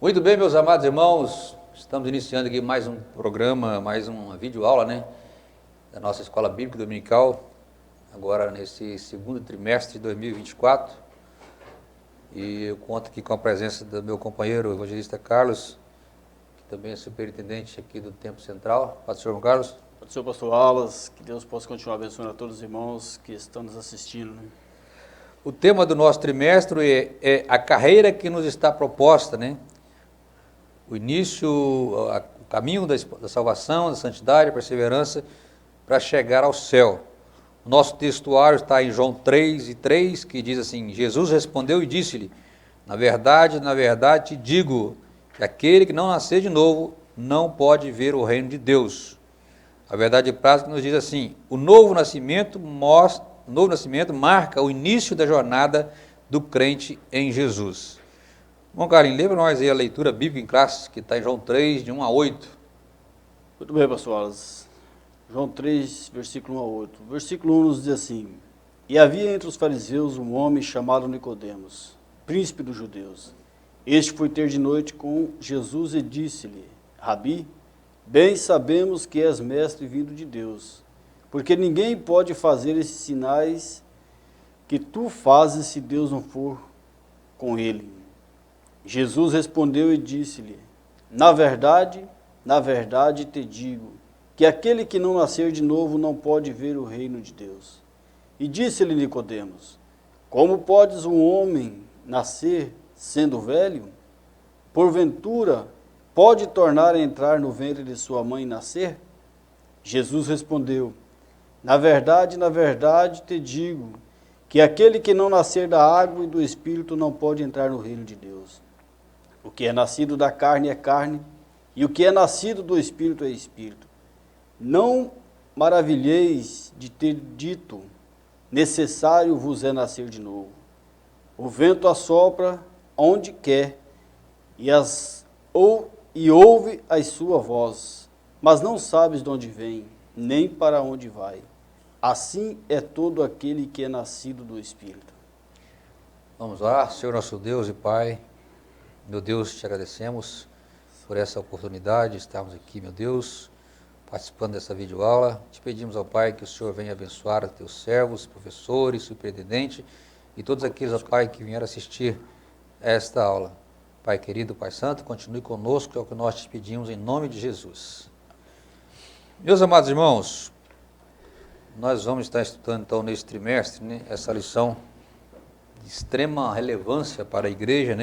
Muito bem, meus amados irmãos, estamos iniciando aqui mais um programa, mais uma videoaula, da nossa Escola Bíblica Dominical, agora nesse segundo trimestre de 2024, e eu conto aqui com a presença do meu companheiro, o evangelista Carlos, que também é superintendente aqui do Templo Central. Paz do Senhor, Carlos. Paz do Senhor, pastor Alas, que Deus possa continuar abençoando a todos os irmãos que estão nos assistindo. O tema do nosso trimestre é a carreira que nos está proposta, O início, o caminho da salvação, da santidade, da perseverança, para chegar ao céu. O nosso textuário está em João 3:3, que diz assim: Jesus respondeu e disse-lhe: na verdade, te digo, que aquele que não nascer de novo não pode ver o reino de Deus. A verdade prática nos diz assim: o novo nascimento marca o início da jornada do crente em Jesus. Bom, Carlinhos, lembra nós aí a leitura bíblica em classe, que está em João 3, de 1 a 8. Muito bem, pastor Alas. João 3, versículo 1 a 8. Versículo 1 nos diz assim: E havia entre os fariseus um homem chamado Nicodemos, príncipe dos judeus. Este foi ter de noite com Jesus e disse-lhe: Rabi, bem sabemos que és mestre vindo de Deus, porque ninguém pode fazer esses sinais que tu fazes se Deus não for com ele. Jesus respondeu e disse-lhe: na verdade te digo, que aquele que não nascer de novo não pode ver o reino de Deus. E disse-lhe Nicodemos: como podes um homem nascer sendo velho? Porventura, pode tornar a entrar no ventre de sua mãe e nascer? Jesus respondeu: na verdade te digo, que aquele que não nascer da água e do Espírito não pode entrar no reino de Deus. O que é nascido da carne é carne, e o que é nascido do Espírito é Espírito. Não maravilheis de ter dito: necessário vos é nascer de novo. O vento assopra onde quer, e ouve a sua voz, mas não sabes de onde vem, nem para onde vai. Assim é todo aquele que é nascido do Espírito. Vamos lá. Senhor nosso Deus e Pai, meu Deus, te agradecemos por essa oportunidade de estarmos aqui, meu Deus, participando dessa videoaula. Te pedimos ao Pai que o Senhor venha abençoar os teus servos, professores, superintendente e todos aqueles, ó Pai, que vieram assistir a esta aula. Pai querido, Pai santo, continue conosco, é o que nós te pedimos em nome de Jesus. Meus amados irmãos, nós vamos estar estudando então nesse trimestre, essa lição de extrema relevância para a igreja,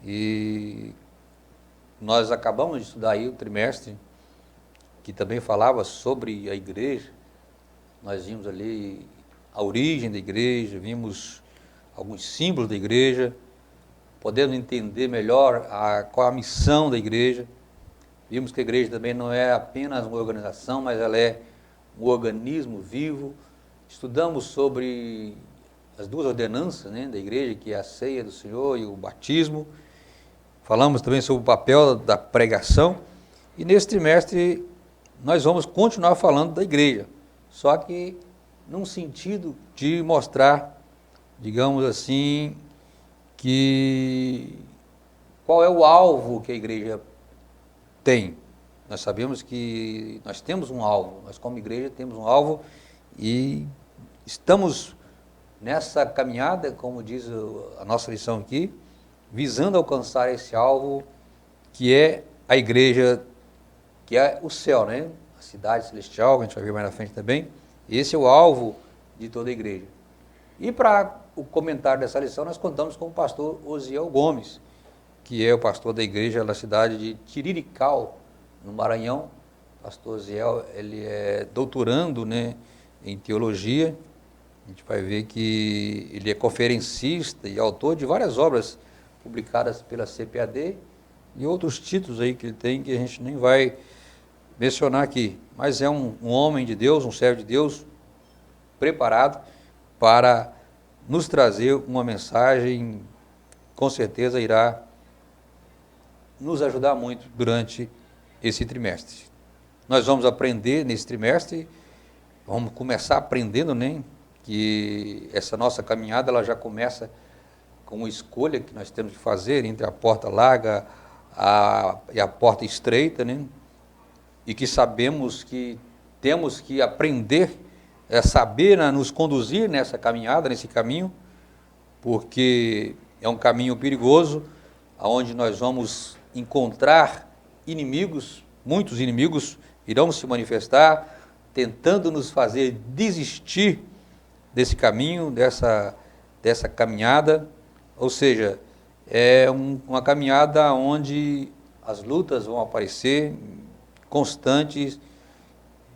E nós acabamos de estudar aí o trimestre que também falava sobre a igreja. Nós vimos ali a origem da igreja, vimos alguns símbolos da igreja, podendo entender melhor qual a missão da igreja. Vimos que a igreja também não é apenas uma organização, mas ela é um organismo vivo. Estudamos sobre as duas ordenanças da igreja, que é a ceia do Senhor e o batismo. Falamos também sobre o papel da pregação. E nesse trimestre nós vamos continuar falando da igreja, só que num sentido de mostrar, digamos assim, qual é o alvo que a igreja tem. Nós sabemos que nós temos um alvo, nós como igreja temos um alvo e estamos nessa caminhada, como diz a nossa lição aqui, visando alcançar esse alvo que é a igreja, que é o céu, a cidade celestial, que a gente vai ver mais na frente também. Esse é o alvo de toda a igreja. E para o comentário dessa lição, nós contamos com o pastor Osiel Gomes, que é o pastor da igreja da cidade de Tirirical, no Maranhão. O pastor Osiel, ele é doutorando em teologia. A gente vai ver que ele é conferencista e autor de várias obras publicadas pela CPAD e outros títulos aí que ele tem que a gente nem vai mencionar aqui. Mas é um homem de Deus, um servo de Deus, preparado para nos trazer uma mensagem, com certeza irá nos ajudar muito durante esse trimestre. Nós vamos aprender nesse trimestre, vamos começar aprendendo, que essa nossa caminhada ela já começa com uma escolha que nós temos que fazer entre a porta larga e a porta estreita, né? E que sabemos que temos que aprender a saber nos conduzir nessa caminhada, nesse caminho, porque é um caminho perigoso, onde nós vamos encontrar inimigos, muitos inimigos irão se manifestar, tentando nos fazer desistir desse caminho, dessa caminhada. Ou seja, é uma caminhada onde as lutas vão aparecer, constantes,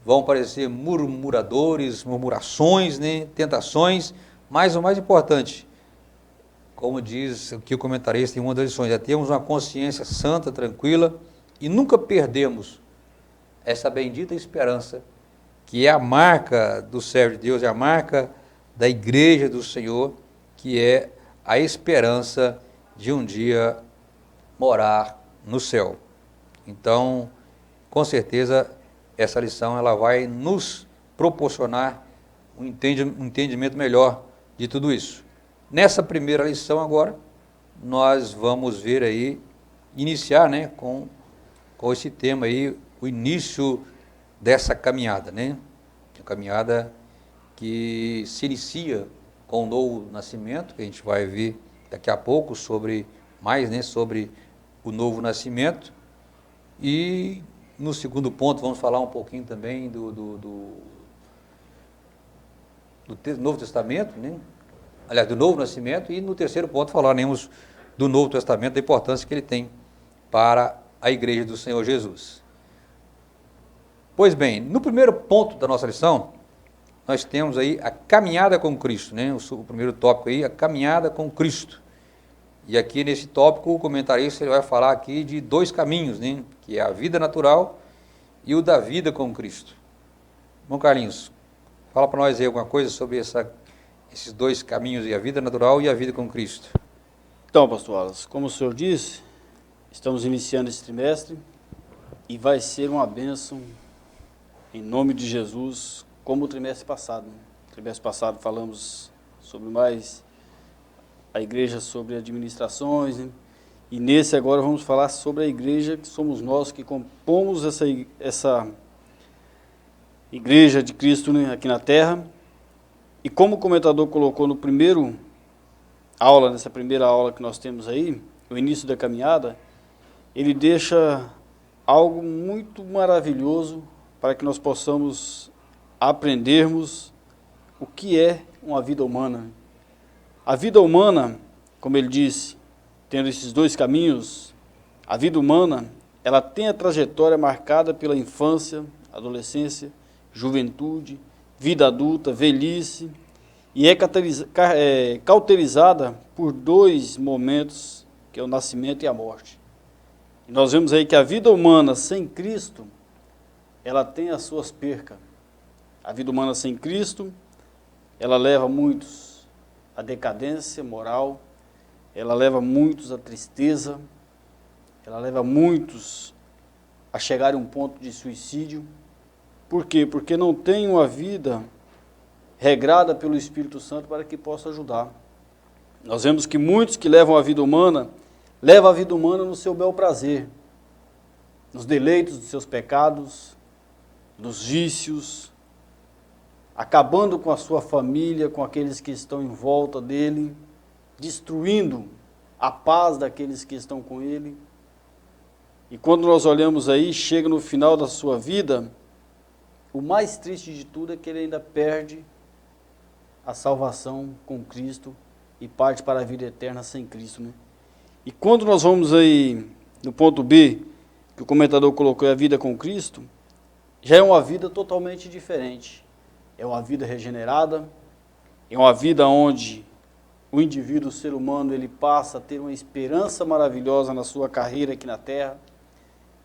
vão aparecer murmuradores, murmurações, né, tentações, mas o mais importante, como diz aqui o comentarista em uma das lições, é termos uma consciência santa, tranquila, e nunca perdemos essa bendita esperança, que é a marca do servo de Deus, é a marca da igreja do Senhor, que é a esperança de um dia morar no céu. Então, com certeza, essa lição ela vai nos proporcionar um entendimento melhor de tudo isso. Nessa primeira lição agora, nós vamos ver aí, iniciar, né, com esse tema aí, o início dessa caminhada, né? A caminhada que se inicia com o novo nascimento, que a gente vai ver daqui a pouco sobre o novo nascimento. E no segundo ponto vamos falar um pouquinho também do Novo Testamento, né? Aliás, do Novo Nascimento, e no terceiro ponto falaremos do Novo Testamento, da importância que ele tem para a igreja do Senhor Jesus. Pois bem, no primeiro ponto da nossa lição, nós temos aí a caminhada com Cristo, né? O primeiro tópico aí, a caminhada com Cristo. E aqui nesse tópico, o comentarista ele vai falar aqui de dois caminhos, né? Que é a vida natural e o da vida com Cristo. Bom, Carlinhos, fala para nós aí alguma coisa sobre esses dois caminhos, a vida natural e a vida com Cristo. Então, pastor Wallace, como o senhor disse, estamos iniciando esse trimestre e vai ser uma bênção, em nome de Jesus, como o trimestre passado. No trimestre passado falamos sobre mais a igreja, sobre administrações, né? E nesse agora vamos falar sobre a igreja, que somos nós que compomos essa igreja de Cristo, né, aqui na terra. E como o comentador colocou no nessa primeira aula que nós temos aí, o início da caminhada, ele deixa algo muito maravilhoso para que nós possamos aprendermos o que é uma vida humana. A vida humana, como ele disse, tendo esses dois caminhos, a vida humana, ela tem a trajetória marcada pela infância, adolescência, juventude, vida adulta, velhice, e é cauterizada por dois momentos, que é o nascimento e a morte. E nós vemos aí que a vida humana sem Cristo, ela tem as suas percas. A vida humana sem Cristo, ela leva muitos à decadência moral, ela leva muitos à tristeza, ela leva muitos a chegar a um ponto de suicídio. Por quê? Porque não tem uma vida regrada pelo Espírito Santo para que possa ajudar. Nós vemos que muitos que levam a vida humana no seu bel prazer, nos deleitos dos seus pecados, nos vícios, acabando com a sua família, com aqueles que estão em volta dele, destruindo a paz daqueles que estão com ele. E quando nós olhamos aí, chega no final da sua vida, o mais triste de tudo é que ele ainda perde a salvação com Cristo e parte para a vida eterna sem Cristo, né? E quando nós vamos aí no ponto B, que o comentador colocou, a vida com Cristo, já é uma vida totalmente diferente. É uma vida regenerada, é uma vida onde o indivíduo, o ser humano, ele passa a ter uma esperança maravilhosa na sua carreira aqui na Terra,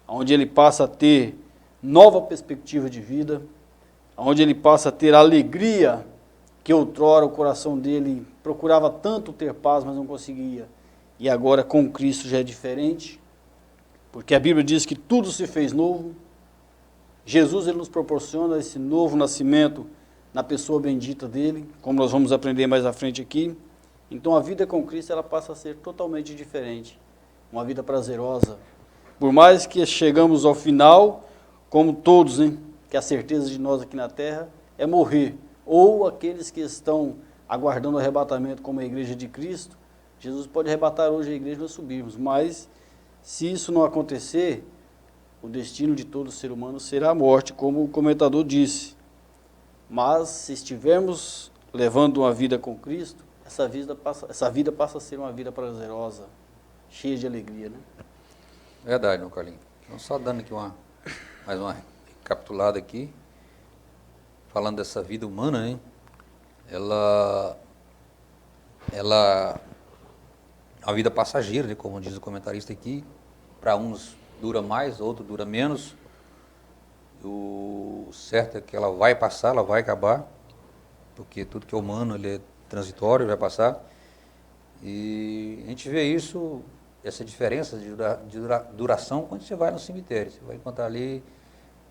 onde ele passa a ter nova perspectiva de vida, onde ele passa a ter alegria que outrora o coração dele procurava tanto ter paz, mas não conseguia. E agora com Cristo já é diferente, porque a Bíblia diz que tudo se fez novo. Jesus ele nos proporciona esse novo nascimento na pessoa bendita dele, como nós vamos aprender mais à frente aqui. Então a vida com Cristo ela passa a ser totalmente diferente, uma vida prazerosa. Por mais que chegamos ao final, como todos, hein, que a certeza de nós aqui na terra é morrer, ou aqueles que estão aguardando o arrebatamento como a igreja de Cristo, Jesus pode arrebatar hoje a igreja e nós subirmos, mas se isso não acontecer, o destino de todo ser humano será a morte, como o comentador disse. Mas se estivermos levando uma vida com Cristo, essa vida passa a ser uma vida prazerosa, cheia de alegria, né? Verdade, meu Carlinhos. Então, só dando aqui mais uma recapitulada aqui, falando dessa vida humana, hein? Ela é uma vida passageira, né? Como diz o comentarista aqui, para uns dura mais, outros dura menos. O certo é que ela vai passar, ela vai acabar, porque tudo que é humano ele é transitório, vai passar. E a gente vê isso, essa diferença de duração quando você vai no cemitério. Você vai encontrar ali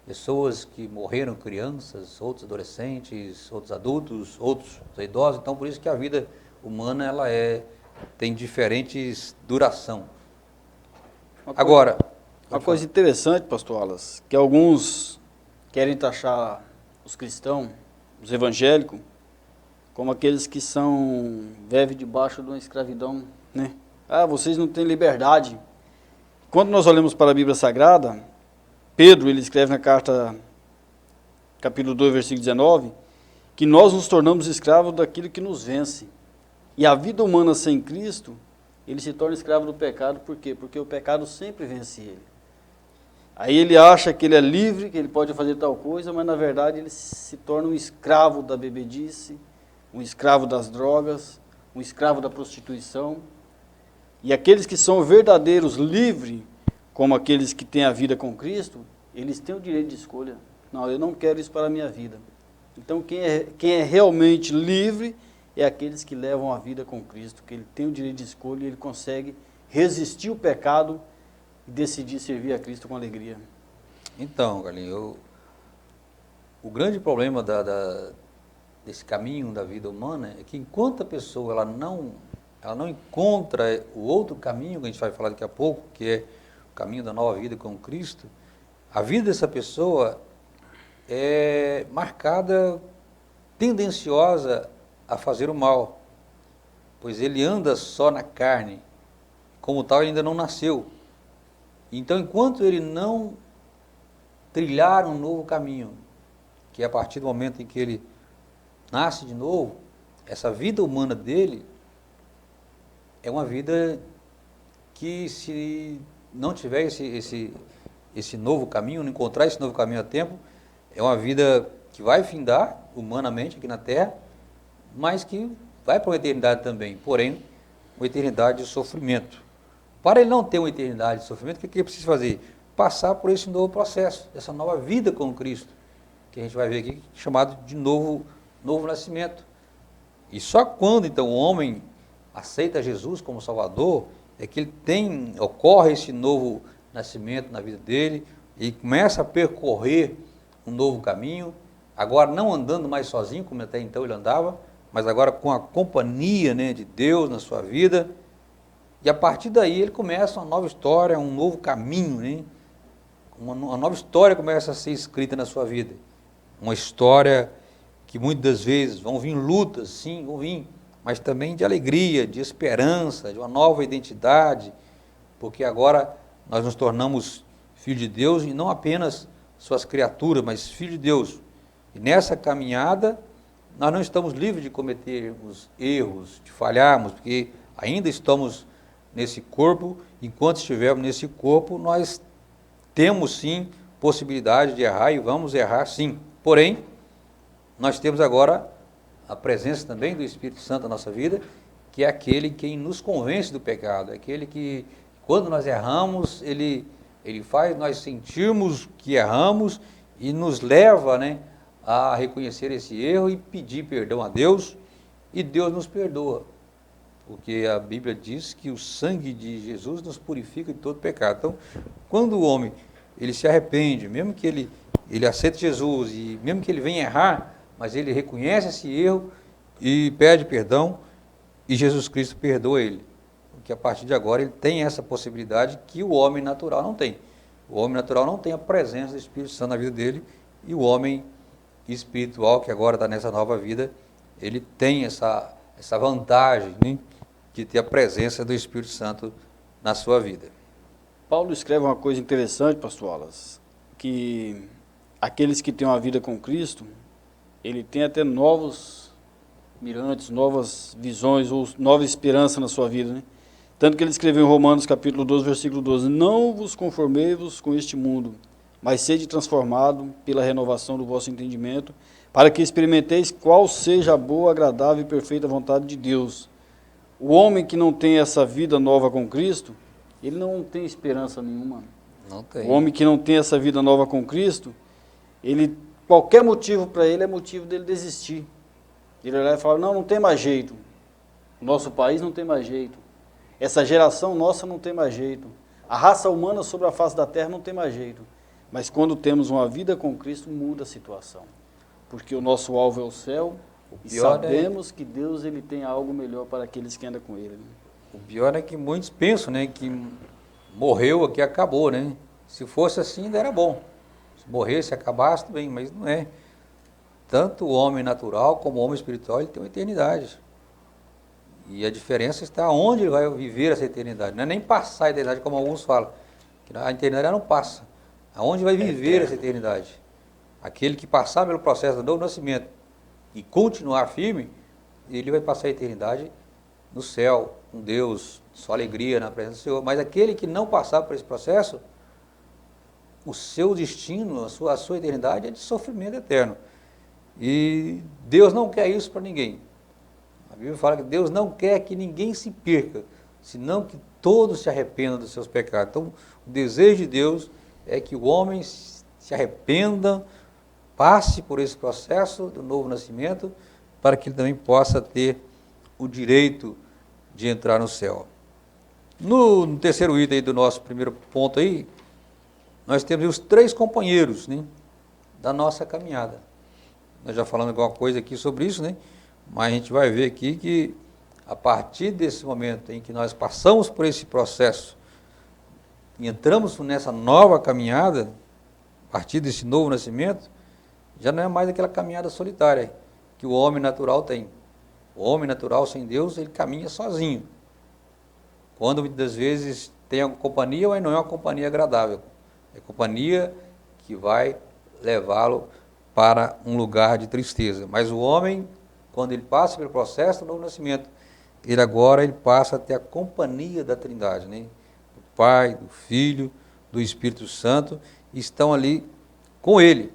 pessoas que morreram crianças, outros adolescentes, outros adultos, outros idosos. Então, por isso que a vida humana ela tem diferentes duração. Agora, uma coisa interessante, pastor Alas, que alguns querem taxar os cristãos, os evangélicos, como aqueles que vivem debaixo de uma escravidão, né? Ah, vocês não têm liberdade. Quando nós olhamos para a Bíblia Sagrada, Pedro, ele escreve na carta, capítulo 2, versículo 19, que nós nos tornamos escravos daquilo que nos vence. E a vida humana sem Cristo, ele se torna escravo do pecado, por quê? Porque o pecado sempre vence ele. Aí ele acha que ele é livre, que ele pode fazer tal coisa, mas na verdade ele se torna um escravo da bebedice, um escravo das drogas, um escravo da prostituição. E aqueles que são verdadeiros livres, como aqueles que têm a vida com Cristo, eles têm o direito de escolha. Não, eu não quero isso para a minha vida. Então quem é realmente livre é aqueles que levam a vida com Cristo, que ele tem o direito de escolha e ele consegue resistir o pecado e decidir servir a Cristo com alegria. Então, Carlinhos, o grande problema desse caminho da vida humana é que enquanto a pessoa ela não encontra o outro caminho, que a gente vai falar daqui a pouco, que é o caminho da nova vida com Cristo, a vida dessa pessoa é marcada, tendenciosa a fazer o mal, pois ele anda só na carne, como tal ele ainda não nasceu. Então, enquanto ele não trilhar um novo caminho, que é a partir do momento em que ele nasce de novo, essa vida humana dele é uma vida que, se não tiver esse novo caminho, não encontrar esse novo caminho a tempo, é uma vida que vai findar humanamente aqui na Terra, mas que vai para uma eternidade também, porém, uma eternidade de sofrimento. Para ele não ter uma eternidade de sofrimento, o que ele precisa fazer? Passar por esse novo processo, essa nova vida com Cristo, que a gente vai ver aqui, chamado de novo nascimento. E só quando, então, o homem aceita Jesus como Salvador, é que ocorre esse novo nascimento na vida dele, e começa a percorrer um novo caminho, agora não andando mais sozinho, como até então ele andava, mas agora com a companhia, né, de Deus na sua vida, e a partir daí ele começa uma nova história, um novo caminho, né? Uma nova história começa a ser escrita na sua vida. Uma história que muitas das vezes vão vir lutas, sim, vão vir, mas também de alegria, de esperança, de uma nova identidade, porque agora nós nos tornamos filhos de Deus e não apenas suas criaturas, mas filhos de Deus. E nessa caminhada nós não estamos livres de cometermos erros, de falharmos, porque ainda estamos nesse corpo. Enquanto estivermos nesse corpo, nós temos sim possibilidade de errar e vamos errar sim. Porém, nós temos agora a presença também do Espírito Santo na nossa vida, que é aquele quem nos convence do pecado, é aquele que, quando nós erramos, ele faz nós sentirmos que erramos e nos leva, né, a reconhecer esse erro e pedir perdão a Deus, e Deus nos perdoa. Porque a Bíblia diz que o sangue de Jesus nos purifica de todo pecado. Então, quando o homem ele se arrepende, mesmo que ele aceite Jesus, e mesmo que ele venha errar, mas ele reconhece esse erro e pede perdão, e Jesus Cristo perdoa ele. Porque a partir de agora ele tem essa possibilidade que o homem natural não tem. O homem natural não tem a presença do Espírito Santo na vida dele, e o homem espiritual, que agora está nessa nova vida, ele tem essa vantagem, né, de ter a presença do Espírito Santo na sua vida. Paulo escreve uma coisa interessante, pastor Wallace, que aqueles que têm uma vida com Cristo, ele tem até novos mirantes, novas visões ou nova esperança na sua vida, né? Tanto que ele escreveu em Romanos capítulo 12, versículo 12, não vos conformei-vos com este mundo, mas sede transformado pela renovação do vosso entendimento, para que experimenteis qual seja a boa, agradável e perfeita vontade de Deus. O homem que não tem essa vida nova com Cristo, ele não tem esperança nenhuma. Não tem. O homem que não tem essa vida nova com Cristo, qualquer motivo para ele é motivo dele desistir. Ele olhar e falar, não tem mais jeito. O nosso país não tem mais jeito. Essa geração nossa não tem mais jeito. A raça humana sobre a face da terra não tem mais jeito. Mas quando temos uma vida com Cristo, muda a situação. Porque o nosso alvo é o céu e sabemos que Deus ele tem algo melhor para aqueles que andam com Ele. Né? O pior é que muitos pensam, né, que morreu aqui, acabou, né? Se fosse assim, ainda era bom. Se morresse, acabasse, tudo bem, mas não é. Tanto o homem natural como o homem espiritual, ele tem uma eternidade. E a diferença está onde ele vai viver essa eternidade. Não é nem passar a eternidade, como alguns falam. Que a eternidade não passa. Aonde vai viver essa eternidade? Aquele que passar pelo processo do novo nascimento e continuar firme, ele vai passar a eternidade no céu, com Deus, só alegria na presença do Senhor. Mas aquele que não passar por esse processo, o seu destino, a sua eternidade é de sofrimento eterno. E Deus não quer isso para ninguém. A Bíblia fala que Deus não quer que ninguém se perca, senão que todos se arrependam dos seus pecados. Então, o desejo de Deus é que o homem se arrependa, passe por esse processo do novo nascimento, para que ele também possa ter o direito de entrar no céu. No terceiro item aí do nosso primeiro ponto aí, nós temos os 3 companheiros, né, da nossa caminhada. Nós já falamos alguma coisa aqui sobre isso, né? Mas a gente vai ver aqui que a partir desse momento em que nós passamos por esse processo e entramos nessa nova caminhada, a partir desse novo nascimento, já não é mais aquela caminhada solitária que o homem natural tem. O homem natural sem Deus, ele caminha sozinho. Quando muitas vezes tem uma companhia, mas não é uma companhia agradável. É companhia que vai levá-lo para um lugar de tristeza. Mas o homem, quando ele passa pelo processo do novo nascimento, ele passa a ter a companhia da Trindade, né? Do Pai, do Filho, do Espírito Santo, estão ali com ele.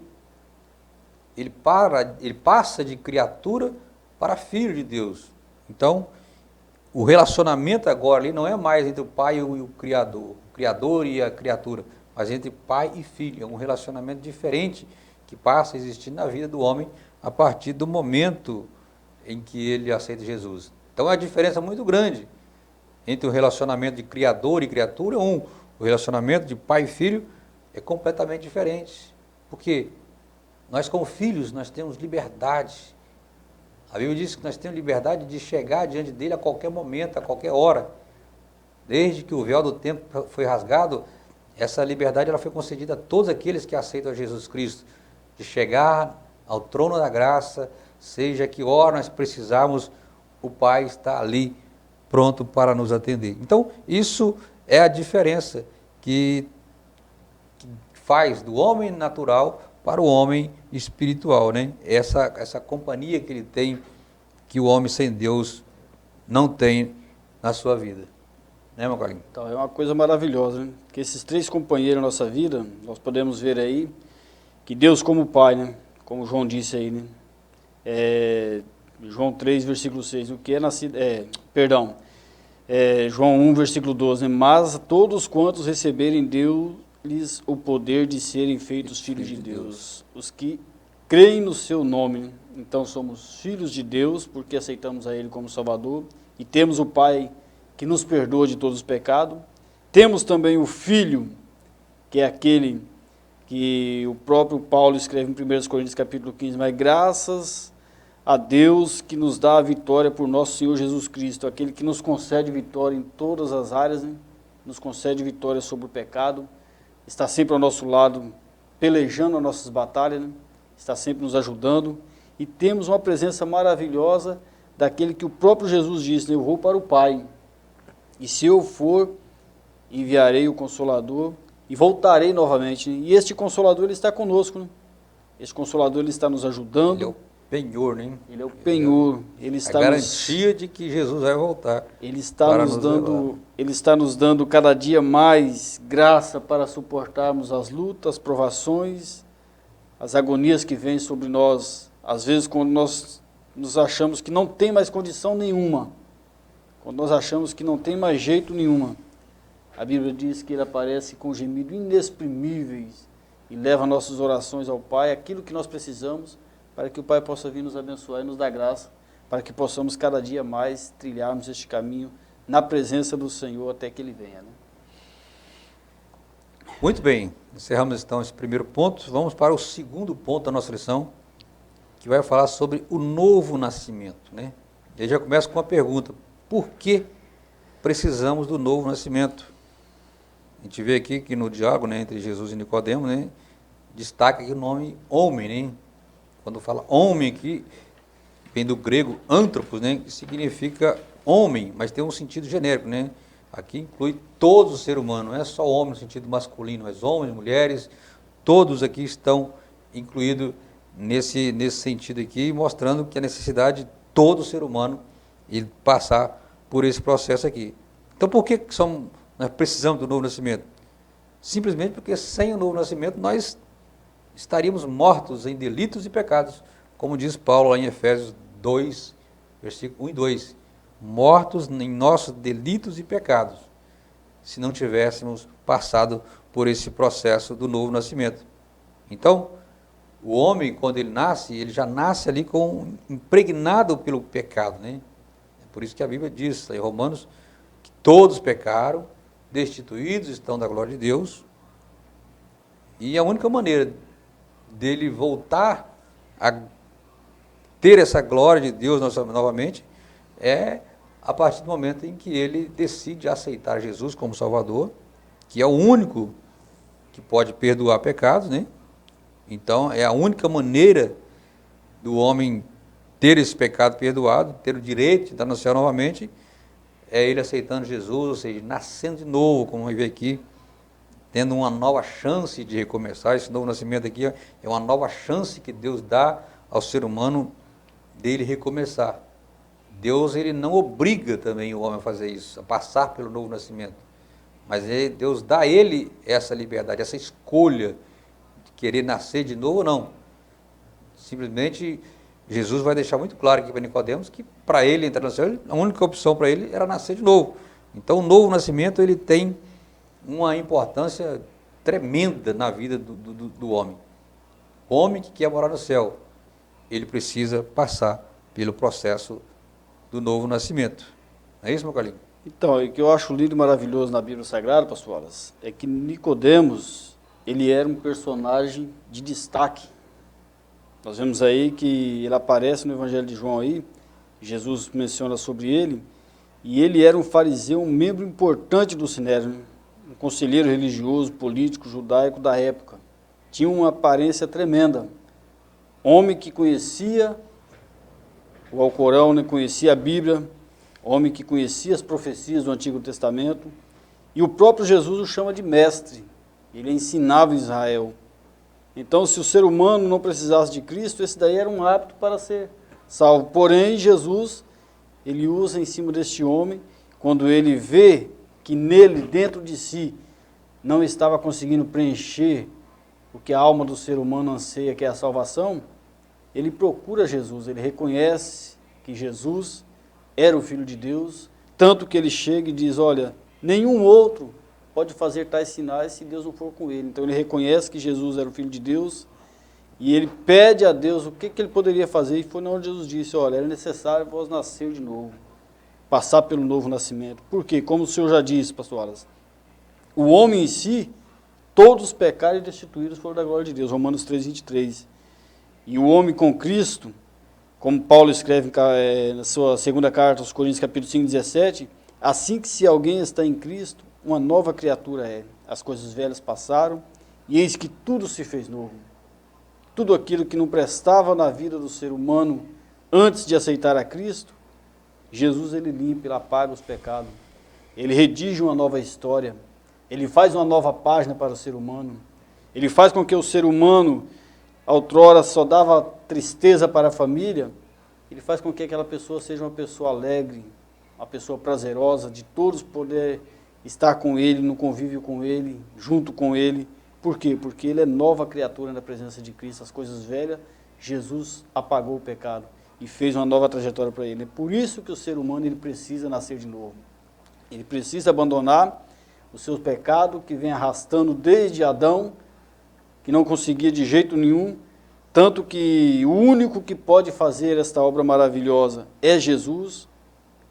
Ele passa de criatura para filho de Deus. Então, o relacionamento agora ali não é mais entre o pai e o criador e a criatura, mas entre pai e filho. É um relacionamento diferente que passa a existir na vida do homem a partir do momento em que ele aceita Jesus. Então é uma diferença muito grande entre o relacionamento de criador e criatura. O relacionamento de pai e filho é completamente diferente. Porque nós como filhos, nós temos liberdade. A Bíblia diz que nós temos liberdade de chegar diante dele a qualquer momento, a qualquer hora. Desde que o véu do tempo foi rasgado, essa liberdade ela foi concedida a todos aqueles que aceitam a Jesus Cristo, de chegar ao trono da graça, seja que hora nós precisarmos, o Pai está ali pronto para nos atender. Então, isso é a diferença que faz do homem natural para o homem espiritual, né? Essa companhia que ele tem, que o homem sem Deus não tem na sua vida. Né, meu colega? Então, é uma coisa maravilhosa, né? Que esses 3 companheiros na nossa vida, nós podemos ver aí, que Deus como Pai, né? Como João disse aí, né? João 3, versículo 6, o que é nascido, João 1, versículo 12, né? Mas a todos quantos receberem, deu-lhes o poder de serem feitos filhos de Deus, os que creem no seu nome, né? Então somos filhos de Deus, porque aceitamos a Ele como Salvador, e temos o Pai que nos perdoa de todos os pecados, temos também o Filho, que é aquele que o próprio Paulo escreve em 1 Coríntios capítulo 15, mas graças a Deus que nos dá a vitória por nosso Senhor Jesus Cristo, aquele que nos concede vitória em todas as áreas, né? Nos concede vitória sobre o pecado, está sempre ao nosso lado, pelejando as nossas batalhas, né? Está sempre nos ajudando, e temos uma presença maravilhosa daquele que o próprio Jesus disse, né? Eu vou para o Pai, e se eu for, enviarei o Consolador, e voltarei novamente. E este Consolador, ele está conosco, né? Este Consolador, ele está nos ajudando. Ele é o penhor, né? Ele é o penhor. Ele A está garantia de que Jesus vai voltar. Ele está para nos levar. dando, ele está nos dando cada dia mais graça para suportarmos as lutas, as provações, as agonias que vêm sobre nós. Às vezes, quando nós nos achamos que não tem mais condição nenhuma, quando nós achamos que não tem mais jeito nenhuma, a Bíblia diz que ele aparece com gemidos inexprimíveis e leva nossas orações ao Pai, aquilo que nós precisamos, para que o Pai possa vir nos abençoar e nos dar graça, para que possamos cada dia mais trilharmos este caminho na presença do Senhor até que Ele venha. Né? Muito bem, encerramos então esse primeiro ponto. Vamos para o segundo ponto da nossa lição, que vai falar sobre o novo nascimento. Né? Ele já começa com uma pergunta: por que precisamos do novo nascimento? A gente vê aqui que no diálogo, né, entre Jesus e Nicodemo, né, destaca aqui o nome homem, né? Quando fala homem aqui, vem do grego antropos, né, que significa homem, mas tem um sentido genérico, né? Aqui inclui todo o ser humano, não é só homem no sentido masculino, mas homens, mulheres, todos aqui estão incluídos nesse sentido aqui, mostrando que a necessidade de todo ser humano ele passar por esse processo aqui. Então, por que nós precisamos do novo nascimento? Simplesmente porque sem o novo nascimento nós estaríamos mortos em delitos e pecados, como diz Paulo lá em Efésios 2, versículo 1 e 2. Mortos em nossos delitos e pecados, se não tivéssemos passado por esse processo do novo nascimento. Então, o homem, quando ele nasce, ele já nasce ali impregnado pelo pecado, né? É por isso que a Bíblia diz, em Romanos, que todos pecaram, destituídos estão da glória de Deus, e a única maneira dele voltar a ter essa glória de Deus novamente é a partir do momento em que ele decide aceitar Jesus como Salvador, que é o único que pode perdoar pecados, né? Então, é a única maneira do homem ter esse pecado perdoado, ter o direito de entrar no céu novamente, é ele aceitando Jesus, ou seja, nascendo de novo, como vai ver aqui, tendo uma nova chance de recomeçar. Esse novo nascimento aqui é uma nova chance que Deus dá ao ser humano dele recomeçar. Deus ele não obriga também o homem a fazer isso, a passar pelo novo nascimento, mas Deus dá a ele essa liberdade, essa escolha de querer nascer de novo ou não. Simplesmente Jesus vai deixar muito claro aqui para Nicodemos que para ele entrar no céu, a única opção para ele era nascer de novo. Então o novo nascimento ele tem uma importância tremenda na vida do homem. O homem que quer morar no céu, ele precisa passar pelo processo do novo nascimento. Não é isso, meu Carlinhos? Então, o que eu acho lindo e maravilhoso na Bíblia Sagrada, pastor Wallace, é que Nicodemos, ele era um personagem de destaque. Nós vemos aí que ele aparece no Evangelho de João aí, Jesus menciona sobre ele, e ele era um fariseu, um membro importante do Sinédrio, um conselheiro religioso, político, judaico da época. Tinha uma aparência tremenda. Homem que conhecia o Alcorão, né, conhecia a Bíblia, homem que conhecia as profecias do Antigo Testamento, e o próprio Jesus o chama de mestre. Ele ensinava Israel. Então, se o ser humano não precisasse de Cristo, esse daí era um apto para ser salvo. Porém, Jesus, ele usa em cima deste homem, quando ele vê que nele, dentro de si, não estava conseguindo preencher o que a alma do ser humano anseia, que é a salvação, ele procura Jesus, ele reconhece que Jesus era o Filho de Deus, tanto que ele chega e diz, olha, nenhum outro pode fazer tais sinais se Deus não for com ele. Então ele reconhece que Jesus era o Filho de Deus e ele pede a Deus o que ele poderia fazer, e foi onde Jesus disse, olha, era necessário vós nascer de novo, passar pelo novo nascimento. Por quê? Como o Senhor já disse, pastor Alas, o homem em si, todos pecaram e destituídos foram da glória de Deus, Romanos 3, 23. E o homem com Cristo, como Paulo escreve na sua segunda carta aos Coríntios, capítulo 5, 17, assim que se alguém está em Cristo, uma nova criatura é. As coisas velhas passaram, e eis que tudo se fez novo. Tudo aquilo que não prestava na vida do ser humano antes de aceitar a Cristo, Jesus ele limpa, ele apaga os pecados. Ele redige uma nova história. Ele faz uma nova página para o ser humano. Ele faz com que o ser humano, outrora só dava tristeza para a família, ele faz com que aquela pessoa seja uma pessoa alegre, uma pessoa prazerosa, de todos poder estar com ele, no convívio com ele, junto com ele. Por quê? Porque ele é nova criatura na presença de Cristo. As coisas velhas, Jesus apagou o pecado e fez uma nova trajetória para ele. É por isso que o ser humano ele precisa nascer de novo. Ele precisa abandonar os seus pecados que vem arrastando desde Adão, que não conseguia de jeito nenhum, tanto que o único que pode fazer esta obra maravilhosa é Jesus.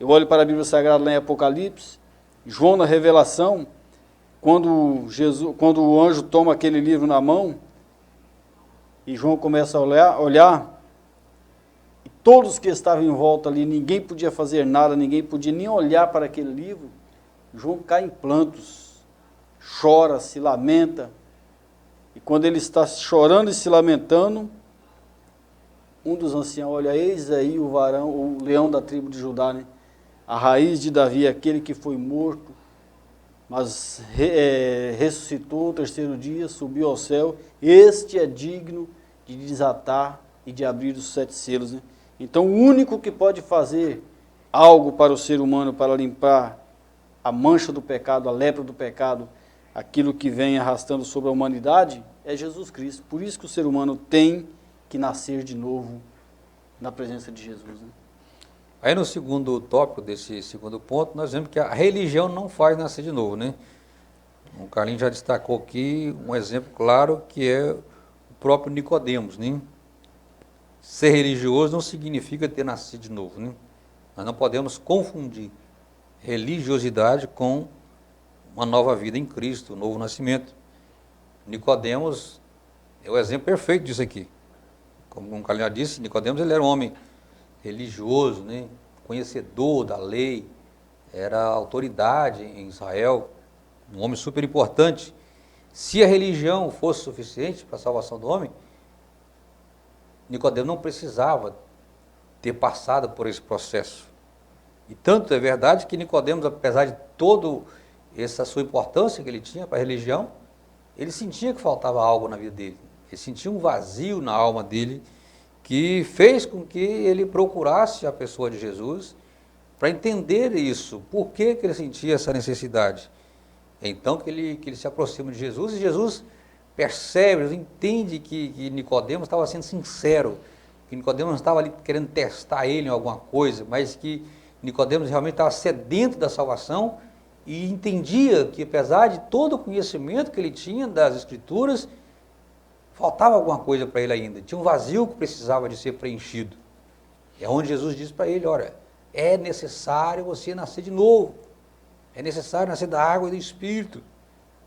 Eu olho para a Bíblia Sagrada lá em Apocalipse, João na Revelação, quando o anjo toma aquele livro na mão, e João começa a olhar, e todos que estavam em volta ali, ninguém podia fazer nada, ninguém podia nem olhar para aquele livro, João cai em prantos, chora, se lamenta, e quando ele está chorando e se lamentando, um dos anciãos olha, eis aí o varão, o leão da tribo de Judá, né? A raiz de Davi, aquele que foi morto, mas ressuscitou o terceiro dia, subiu ao céu, este é digno de desatar e de abrir os 7 selos. Né? Então o único que pode fazer algo para o ser humano, para limpar a mancha do pecado, a lepra do pecado, aquilo que vem arrastando sobre a humanidade, é Jesus Cristo. Por isso que o ser humano tem que nascer de novo na presença de Jesus. Né? Aí no segundo tópico desse segundo ponto, nós vemos que a religião não faz nascer de novo, né? O Carlinhos já destacou aqui um exemplo claro que é o próprio Nicodemos, né? Ser religioso não significa ter nascido de novo, né? Nós não podemos confundir religiosidade com uma nova vida em Cristo, um novo nascimento. Nicodemos é o exemplo perfeito disso aqui. Como o Carlinhos disse, Nicodemos ele era um homem religioso, né? Conhecedor da lei, era autoridade em Israel, um homem super importante. Se a religião fosse suficiente para a salvação do homem, Nicodemos não precisava ter passado por esse processo. E tanto é verdade que Nicodemos, apesar de toda essa sua importância que ele tinha para a religião, ele sentia que faltava algo na vida dele. Ele sentia um vazio na alma dele, que fez com que ele procurasse a pessoa de Jesus para entender isso, por que ele sentia essa necessidade. Então que ele se aproxima de Jesus, e Jesus percebe, entende que Nicodemos estava sendo sincero, que Nicodemos não estava ali querendo testar ele em alguma coisa, mas que Nicodemos realmente estava sedento da salvação e entendia que, apesar de todo o conhecimento que ele tinha das Escrituras, faltava alguma coisa para ele ainda, tinha um vazio que precisava de ser preenchido. É onde Jesus diz para ele, olha, é necessário você nascer de novo, é necessário nascer da água e do Espírito.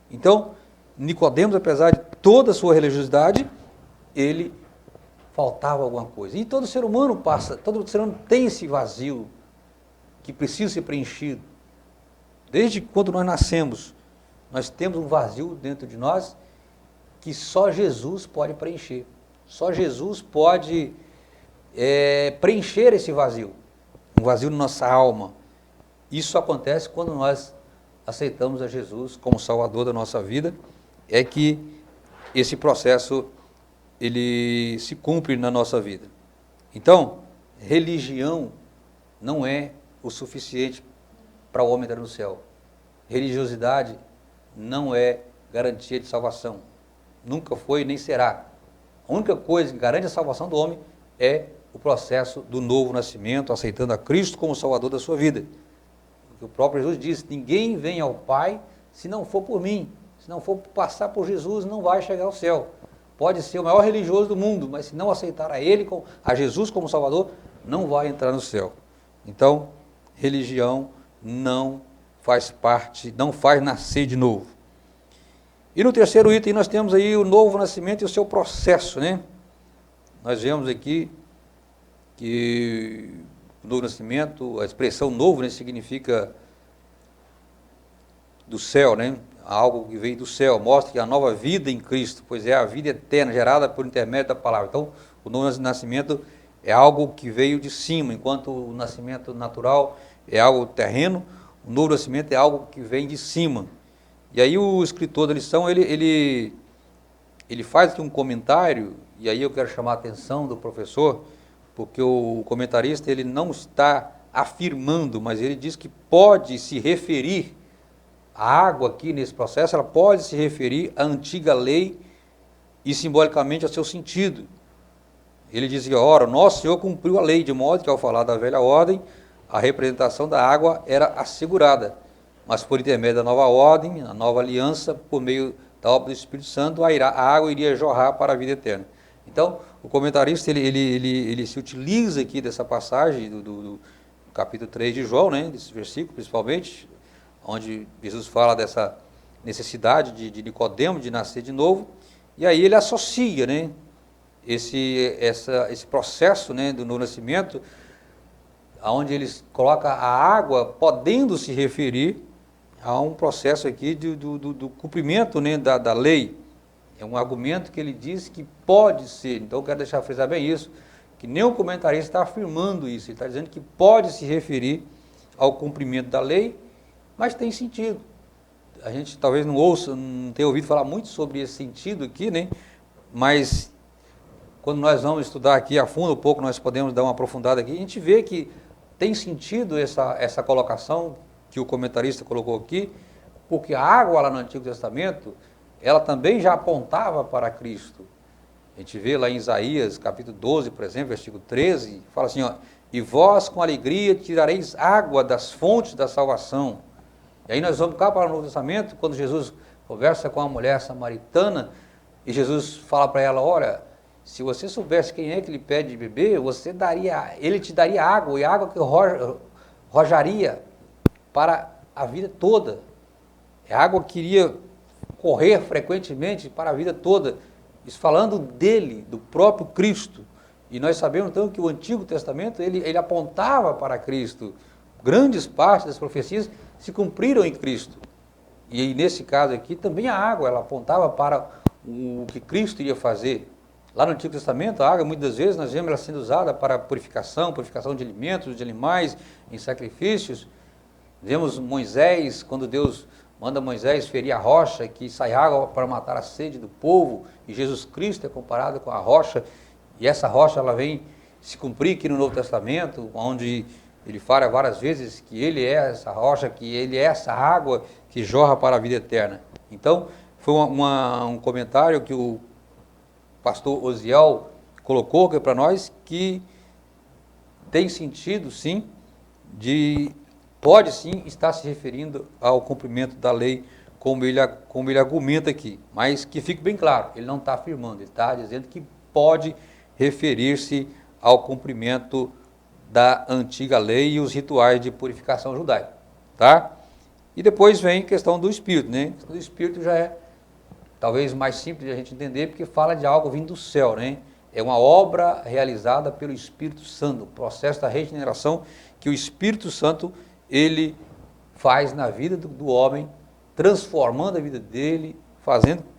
Então, Nicodemos, apesar de toda a sua religiosidade, ele faltava alguma coisa. E todo ser humano passa, todo ser humano tem esse vazio que precisa ser preenchido. Desde quando nós nascemos, nós temos um vazio dentro de nós que só Jesus pode preencher. Só Jesus pode preencher esse vazio, um vazio na nossa alma. Isso acontece quando nós aceitamos a Jesus como Salvador da nossa vida, é que esse processo ele se cumpre na nossa vida. Então, religião não é o suficiente para o homem entrar no céu. Religiosidade não é garantia de salvação. Nunca foi nem será. A única coisa que garante a salvação do homem é o processo do novo nascimento, aceitando a Cristo como Salvador da sua vida. O próprio Jesus disse, ninguém vem ao Pai se não for por mim. Se não for passar por Jesus, não vai chegar ao céu. Pode ser o maior religioso do mundo, mas se não aceitar a Jesus como Salvador, não vai entrar no céu. Então, religião não faz parte, não faz nascer de novo. E no terceiro item nós temos aí o novo nascimento e o seu processo, né? Nós vemos aqui que o novo nascimento, a expressão novo, né, significa do céu, né? Algo que veio do céu, mostra que a nova vida em Cristo, pois é a vida eterna gerada por intermédio da palavra. Então, o novo nascimento é algo que veio de cima, enquanto o nascimento natural é algo terreno, o novo nascimento é algo que vem de cima. E aí o escritor da lição, ele faz aqui um comentário, e aí eu quero chamar a atenção do professor, porque o comentarista ele não está afirmando, mas ele diz que pode se referir, a água aqui nesse processo, ela pode se referir à antiga lei e simbolicamente ao seu sentido. Ele dizia, ora, nosso Senhor cumpriu a lei, de modo que ao falar da velha ordem, a representação da água era assegurada, mas por intermédio da nova ordem, a nova aliança, por meio da obra do Espírito Santo, a água iria jorrar para a vida eterna. Então, o comentarista, ele se utiliza aqui dessa passagem do capítulo 3 de João, né, desse versículo principalmente, onde Jesus fala dessa necessidade de Nicodemo, de nascer de novo, e aí ele associa, né, esse processo, né, do novo nascimento, onde eles colocam a água podendo se referir a um processo aqui do cumprimento, né, da lei. É um argumento que ele diz que pode ser, então eu quero deixar frisar bem isso, que nem o comentarista está afirmando isso, ele está dizendo que pode se referir ao cumprimento da lei, mas tem sentido. A gente talvez não tenha ouvido falar muito sobre esse sentido aqui, né? Mas quando nós vamos estudar aqui a fundo um pouco, nós podemos dar uma aprofundada aqui, a gente vê que tem sentido essa colocação que o comentarista colocou aqui, porque a água lá no Antigo Testamento, ela também já apontava para Cristo. A gente vê lá em Isaías, capítulo 12, por exemplo, versículo 13, fala assim, ó, e vós com alegria tirareis água das fontes da salvação. E aí nós vamos cá para o Novo Testamento, quando Jesus conversa com a mulher samaritana, e Jesus fala para ela, olha, se você soubesse quem é que lhe pede de beber, ele te daria água, e água que rojaria para a vida toda. É água que iria correr frequentemente para a vida toda. Isso falando dele, do próprio Cristo. E nós sabemos então que o Antigo Testamento, ele apontava para Cristo. Grandes partes das profecias se cumpriram em Cristo. E aí, nesse caso aqui, também a água, ela apontava para o que Cristo iria fazer. Lá no Antigo Testamento, a água, muitas vezes, nós vemos ela sendo usada para purificação de alimentos, de animais, em sacrifícios. Vemos Moisés, quando Deus manda Moisés ferir a rocha, que sai água para matar a sede do povo, e Jesus Cristo é comparado com a rocha, e essa rocha ela vem se cumprir aqui no Novo Testamento, onde ele fala várias vezes que ele é essa rocha, que ele é essa água que jorra para a vida eterna. Então, foi um comentário que o pastor Osiel colocou aqui para nós, que tem sentido, sim, pode sim estar se referindo ao cumprimento da lei, como ele argumenta aqui, mas que fique bem claro, ele não está afirmando, ele está dizendo que pode referir-se ao cumprimento da antiga lei e os rituais de purificação judaica, tá? E depois vem a questão do Espírito, né? A questão do Espírito já é talvez mais simples de a gente entender, porque fala de algo vindo do céu, né? É uma obra realizada pelo Espírito Santo, o processo da regeneração que o Espírito Santo, ele faz na vida do homem, transformando a vida dele,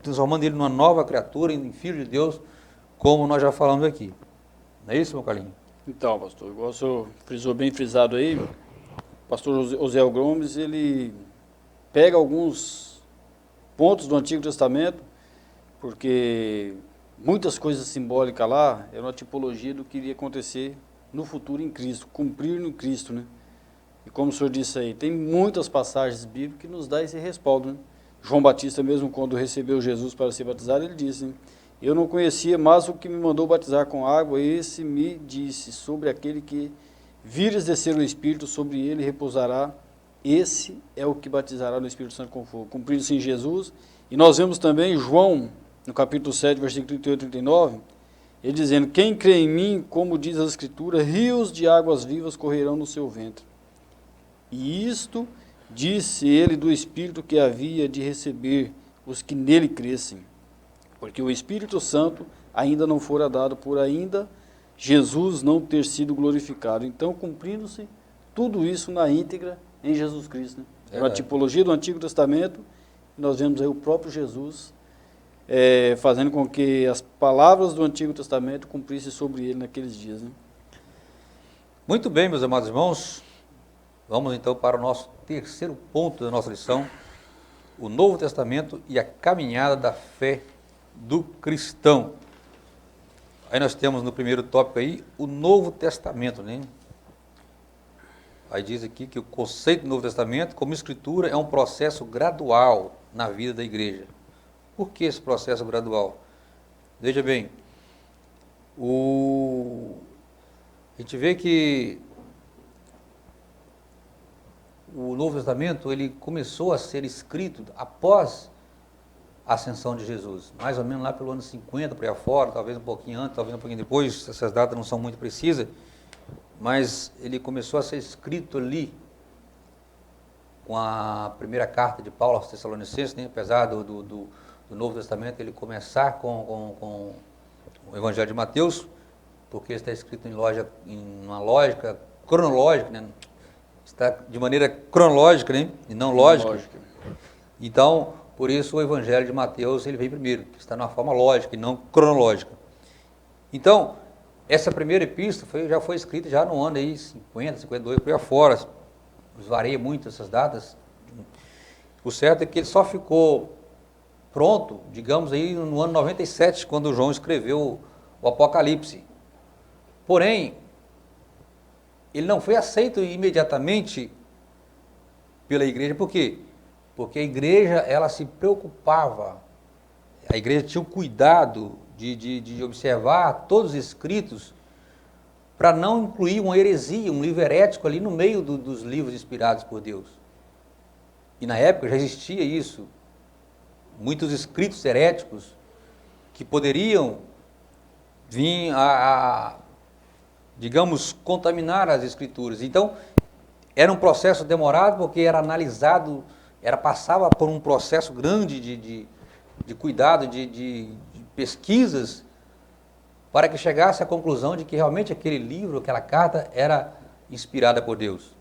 transformando ele numa nova criatura, em filho de Deus, como nós já falamos aqui. Não é isso, meu Carlinhos? Então, pastor, igual o senhor frisou bem frisado aí, o pastor Osiel Gomes, ele pega alguns pontos do Antigo Testamento, porque muitas coisas simbólicas lá eram uma tipologia do que iria acontecer no futuro em Cristo, cumprir no Cristo, né? E como o senhor disse aí, tem muitas passagens bíblicas que nos dá esse respaldo, né? João Batista mesmo, quando recebeu Jesus para ser batizado, ele disse, né? Eu não conhecia, mas o que me mandou batizar com água, esse me disse, sobre aquele que vires descer o Espírito, sobre ele repousará, esse é o que batizará no Espírito Santo com fogo. Cumprido-se em Jesus. E nós vemos também João, no capítulo 7, versículo 38 e 39, ele dizendo, quem crê em mim, como diz a Escritura, rios de águas vivas correrão no seu ventre. E isto disse ele do Espírito que havia de receber os que nele crescem, porque o Espírito Santo ainda não fora dado por ainda Jesus não ter sido glorificado. Então, cumprindo-se tudo isso na íntegra em Jesus Cristo. Né? É uma tipologia do Antigo Testamento, nós vemos aí o próprio Jesus fazendo com que as palavras do Antigo Testamento cumprissem sobre ele naqueles dias. Né? Muito bem, meus amados irmãos, vamos então para o nosso terceiro ponto da nossa lição, o Novo Testamento e a caminhada da fé do cristão. Aí nós temos no primeiro tópico aí, o Novo Testamento, né? Aí diz aqui que o conceito do Novo Testamento, como escritura, é um processo gradual na vida da igreja. Por que esse processo gradual? Veja bem, a gente vê que o Novo Testamento ele começou a ser escrito após a ascensão de Jesus, mais ou menos lá pelo ano 50, por aí afora, talvez um pouquinho antes, talvez um pouquinho depois, essas datas não são muito precisas, mas ele começou a ser escrito ali com a primeira carta de Paulo aos Tessalonicenses, né? Apesar do Novo Testamento ele começar com o Evangelho de Mateus, porque está escrito em uma lógica cronológica, né? Está de maneira cronológica, né? E não lógica. Então, por isso o Evangelho de Mateus ele vem primeiro, está numa forma lógica e não cronológica. Então, essa primeira epístola já foi escrita já no ano aí 50, 52, por aí afora, varia muito essas datas. O certo é que ele só ficou pronto, digamos aí, no ano 97, quando João escreveu o Apocalipse. Porém, ele não foi aceito imediatamente pela igreja, por quê? Porque a igreja, ela se preocupava, a igreja tinha o cuidado de observar todos os escritos para não incluir uma heresia, um livro herético ali no meio dos livros inspirados por Deus. E na época já existia isso, muitos escritos heréticos que poderiam vir digamos, contaminar as escrituras. Então, era um processo demorado porque era analisado, passava por um processo grande de cuidado, de pesquisas, para que chegasse à conclusão de que realmente aquele livro, aquela carta, era inspirada por Deus.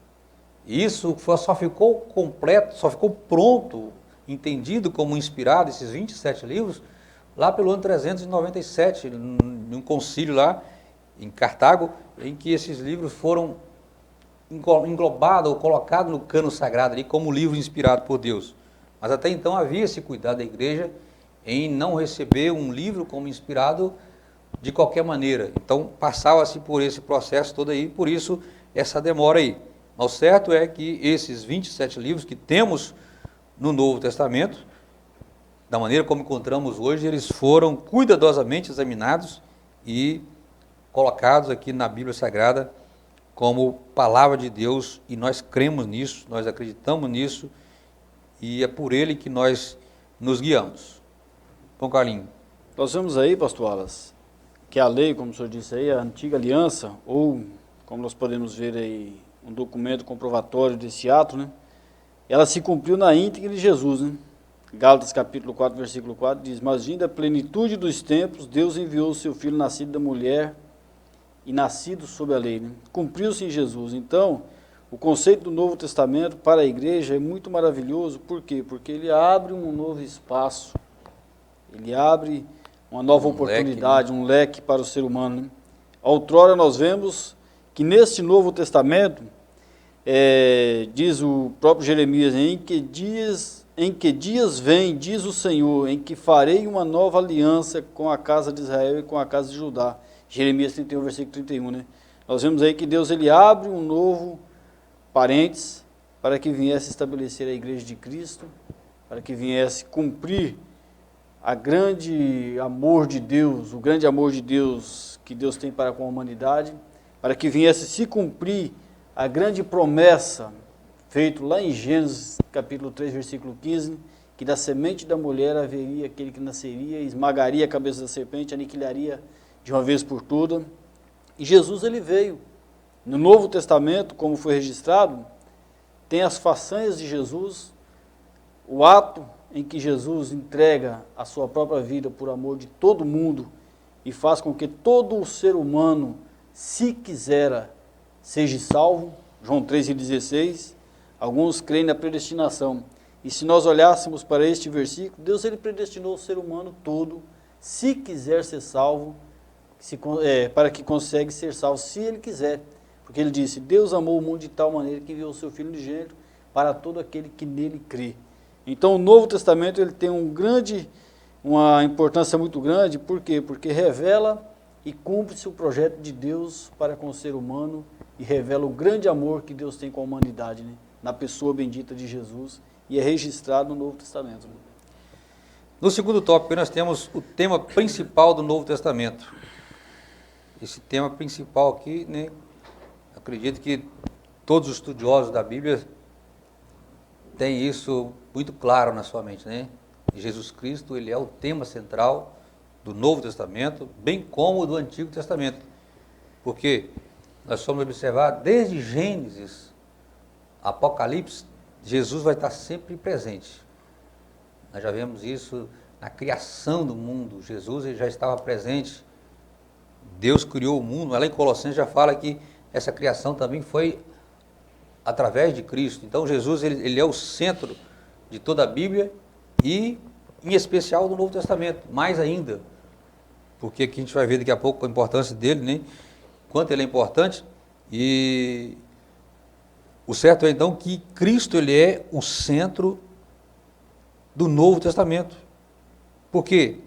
E isso só ficou completo, só ficou pronto, entendido como inspirado, esses 27 livros, lá pelo ano 397, num concílio lá em Cartago, em que esses livros foram englobados ou colocados no cano sagrado ali como livro inspirado por Deus. Mas até então havia esse cuidado da igreja em não receber um livro como inspirado de qualquer maneira. Então passava-se por esse processo todo aí, por isso essa demora aí. Mas o certo é que esses 27 livros que temos no Novo Testamento, da maneira como encontramos hoje, eles foram cuidadosamente examinados e colocados aqui na Bíblia Sagrada como palavra de Deus, e nós cremos nisso, nós acreditamos nisso, e é por ele que nós nos guiamos. Bom, Carlinhos. Nós vemos aí, pastor Wallace, que a lei, como o senhor disse aí, a antiga aliança, ou como nós podemos ver aí, um documento comprovatório desse ato, né? Ela se cumpriu na íntegra de Jesus, né? Gálatas capítulo 4, versículo 4 diz: mas vindo a plenitude dos tempos, Deus enviou o seu Filho nascido da mulher e nascido sob a lei, né? Cumpriu-se em Jesus. Então, o conceito do Novo Testamento para a igreja é muito maravilhoso. Por quê? Porque ele abre um novo espaço, ele abre uma nova oportunidade, um leque para o ser humano, né? Outrora nós vemos que neste Novo Testamento, diz o próprio Jeremias, em que dias vem, diz o Senhor, em que farei uma nova aliança com a casa de Israel e com a casa de Judá. Jeremias 31, versículo 31, né? Nós vemos aí que Deus ele abre um novo parênteses para que viesse estabelecer a igreja de Cristo, para que viesse cumprir o grande amor de Deus que Deus tem para com a humanidade, para que viesse se cumprir a grande promessa feita lá em Gênesis capítulo 3, versículo 15, que da semente da mulher haveria aquele que nasceria, esmagaria a cabeça da serpente, aniquilaria de uma vez por todas. E Jesus ele veio. No Novo Testamento, como foi registrado, tem as façanhas de Jesus, o ato em que Jesus entrega a sua própria vida por amor de todo mundo e faz com que todo o ser humano se quisera, seja salvo, João 3,16, alguns creem na predestinação. E se nós olhássemos para este versículo, Deus ele predestinou o ser humano todo, se quiser ser salvo, para que consegue ser salvo, se ele quiser. Porque ele disse, Deus amou o mundo de tal maneira que enviou o seu Filho unigênito para todo aquele que nele crê. Então o Novo Testamento ele tem uma importância muito grande, por quê? Porque revela e cumpre-se o projeto de Deus para com o ser humano e revela o grande amor que Deus tem com a humanidade, né? Na pessoa bendita de Jesus, e é registrado no Novo Testamento. Né? No segundo tópico, nós temos o tema principal do Novo Testamento. Esse tema principal aqui, né, acredito que todos os estudiosos da Bíblia têm isso muito claro na sua mente, né? Jesus Cristo, ele é o tema central do Novo Testamento, bem como do Antigo Testamento. Porque nós vamos observar, desde Gênesis, Apocalipse, Jesus vai estar sempre presente. Nós já vemos isso na criação do mundo. Jesus ele já estava presente. Deus criou o mundo. Lá em Colossenses já fala que essa criação também foi através de Cristo. Então Jesus ele é o centro de toda a Bíblia e em especial do Novo Testamento, mais ainda. Porque aqui a gente vai ver daqui a pouco a importância dele, né? Quanto ele é importante. E o certo é então que Cristo ele é o centro do Novo Testamento. Por quê?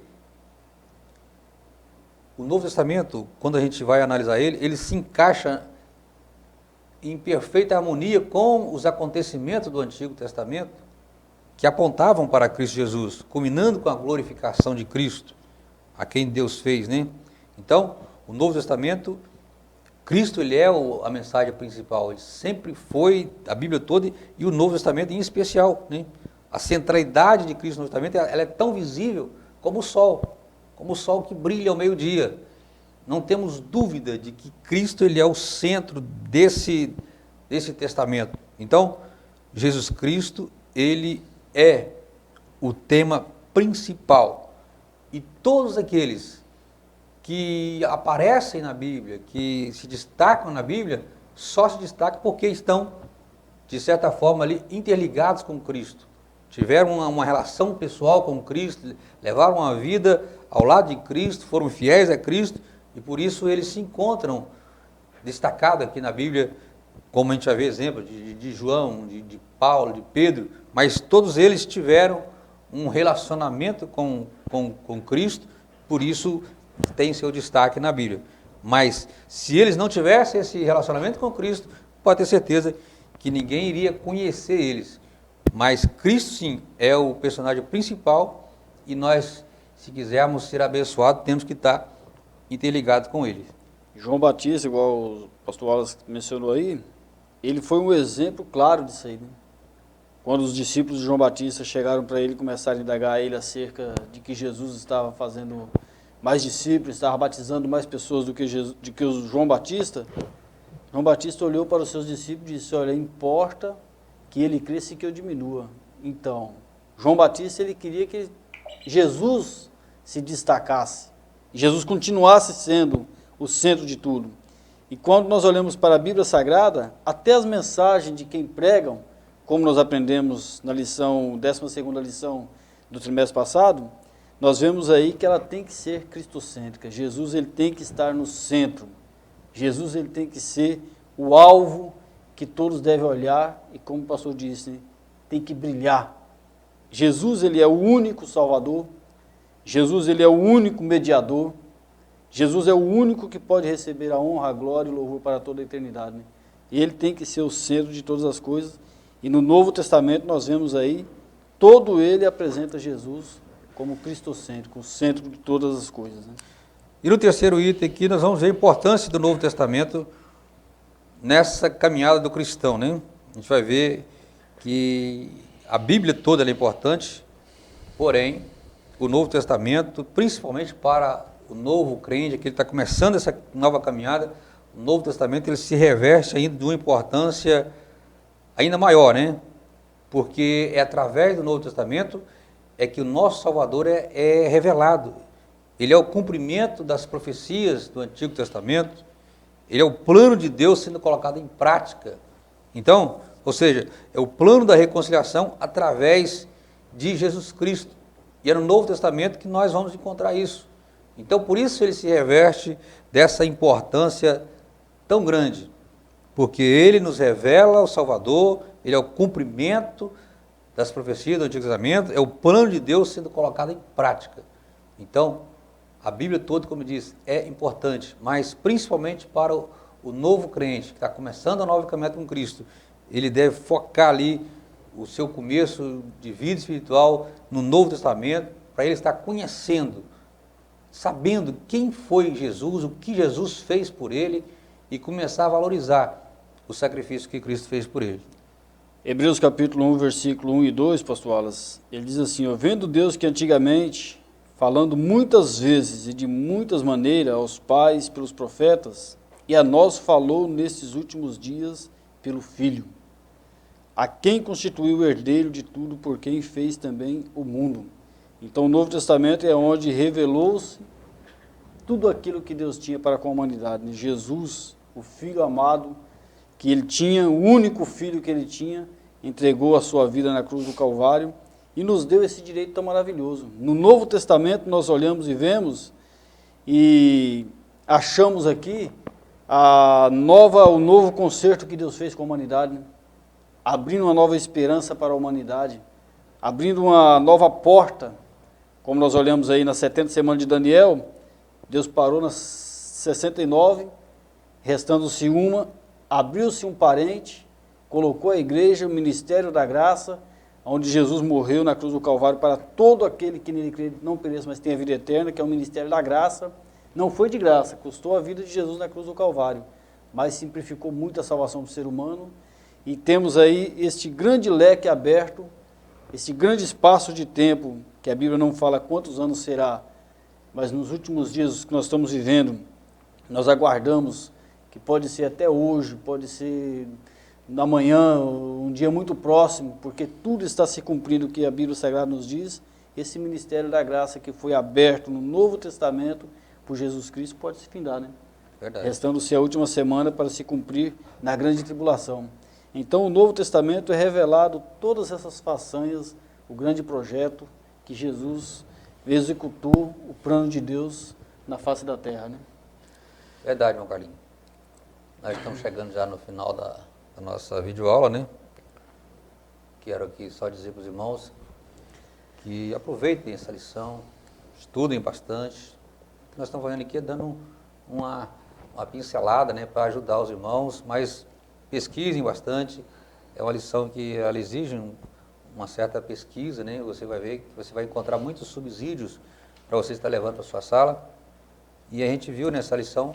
O Novo Testamento, quando a gente vai analisar ele se encaixa em perfeita harmonia com os acontecimentos do Antigo Testamento, que apontavam para Cristo Jesus, culminando com a glorificação de Cristo, a quem Deus fez, né? Então, o Novo Testamento, Cristo ele é a mensagem principal, ele sempre foi, a Bíblia toda e o Novo Testamento em especial, né? A centralidade de Cristo no Novo Testamento, ela é tão visível como o sol que brilha ao meio-dia. Não temos dúvida de que Cristo ele é o centro desse testamento. Então, Jesus Cristo, ele é o tema principal. E todos aqueles que aparecem na Bíblia, que se destacam na Bíblia, só se destacam porque estão, de certa forma, ali interligados com Cristo. Tiveram uma relação pessoal com Cristo, levaram uma vida ao lado de Cristo, foram fiéis a Cristo, e por isso eles se encontram destacados aqui na Bíblia, como a gente já vê exemplo de João, de Paulo, de Pedro, mas todos eles tiveram um relacionamento com Cristo, por isso tem seu destaque na Bíblia. Mas se eles não tivessem esse relacionamento com Cristo, pode ter certeza que ninguém iria conhecer eles. Mas Cristo sim é o personagem principal e nós, se quisermos ser abençoados, temos que estar interligados com ele. João Batista, igual o pastor Wallace mencionou aí, ele foi um exemplo claro disso aí, né? Quando os discípulos de João Batista chegaram para ele e começaram a indagar ele acerca de que Jesus estava fazendo mais discípulos, estava batizando mais pessoas do que o João Batista, João Batista olhou para os seus discípulos e disse, olha, importa que ele cresça e que eu diminua. Então, João Batista ele queria que Jesus se destacasse, Jesus continuasse sendo o centro de tudo. E quando nós olhamos para a Bíblia Sagrada, até as mensagens de quem pregam, como nós aprendemos na lição, 12ª lição do trimestre passado, nós vemos aí que ela tem que ser cristocêntrica. Jesus ele tem que estar no centro. Jesus ele tem que ser o alvo que todos devem olhar e, como o pastor disse, né, tem que brilhar. Jesus ele é o único Salvador. Jesus ele é o único mediador. Jesus é o único que pode receber a honra, a glória e o louvor para toda a eternidade. Né? E ele tem que ser o centro de todas as coisas. E no Novo Testamento nós vemos aí, todo ele apresenta Jesus como cristocêntrico, o centro de todas as coisas. Né? E no terceiro item aqui nós vamos ver a importância do Novo Testamento nessa caminhada do cristão, né? A gente vai ver que a Bíblia toda é importante, porém, o Novo Testamento, principalmente para o novo crente, que ele está começando essa nova caminhada, o Novo Testamento ele se reveste ainda de uma importância ainda maior, né? Porque é através do Novo Testamento é que o nosso Salvador é revelado. Ele é o cumprimento das profecias do Antigo Testamento, Ele é o plano de Deus sendo colocado em prática. Então, ou seja, é o plano da reconciliação através de Jesus Cristo. E é no Novo Testamento que nós vamos encontrar isso. Então, por isso ele se reveste dessa importância tão grande. Porque ele nos revela o Salvador, ele é o cumprimento das profecias do Antigo Testamento, é o plano de Deus sendo colocado em prática. Então, a Bíblia toda, como eu disse, é importante, mas principalmente para o novo crente, que está começando a nova caminhada com Cristo, ele deve focar ali o seu começo de vida espiritual no Novo Testamento, para ele estar conhecendo, sabendo quem foi Jesus, o que Jesus fez por ele, e começar a valorizar o sacrifício que Cristo fez por ele. Hebreus capítulo 1, versículo 1 e 2, pastor Wallace, ele diz assim, ó, vendo Deus que antigamente, falando muitas vezes e de muitas maneiras aos pais pelos profetas, e a nós falou nestes últimos dias pelo Filho, a quem constituiu o herdeiro de tudo, por quem fez também o mundo. Então o Novo Testamento é onde revelou-se tudo aquilo que Deus tinha para com a humanidade, né? Jesus, o Filho amado, que ele tinha, o único filho que ele tinha, entregou a sua vida na cruz do Calvário e nos deu esse direito tão maravilhoso. No Novo Testamento nós olhamos e vemos e achamos aqui o novo concerto que Deus fez com a humanidade, né? Abrindo uma nova esperança para a humanidade, abrindo uma nova porta, como nós olhamos aí nas 70 semanas de Daniel, Deus parou nas 69, restando-se uma, abriu-se um parente, colocou a igreja, o ministério da graça, onde Jesus morreu na cruz do Calvário para todo aquele que nele crê não pereça, mas tenha vida eterna, que é o ministério da graça. Não foi de graça, custou a vida de Jesus na cruz do Calvário, mas simplificou muito a salvação do ser humano, e temos aí este grande leque aberto, este grande espaço de tempo, que a Bíblia não fala quantos anos será, mas nos últimos dias que nós estamos vivendo, nós aguardamos que pode ser até hoje, pode ser amanhã, um dia muito próximo, porque tudo está se cumprindo o que a Bíblia Sagrada nos diz. Esse ministério da graça que foi aberto no Novo Testamento por Jesus Cristo pode se findar, né? Verdade. Restando-se a última semana para se cumprir na grande tribulação. Então o Novo Testamento é revelado todas essas façanhas, o grande projeto que Jesus executou, o plano de Deus na face da terra, né? Verdade, meu Carlinhos. Nós estamos chegando já no final da nossa videoaula, né? Quero aqui só dizer para os irmãos que aproveitem essa lição, estudem bastante. O que nós estamos fazendo aqui é dando uma pincelada, né, para ajudar os irmãos, mas pesquisem bastante. É uma lição que ela exige uma certa pesquisa, né? Você vai ver que você vai encontrar muitos subsídios para você estar levando para a sua sala. E a gente viu nessa lição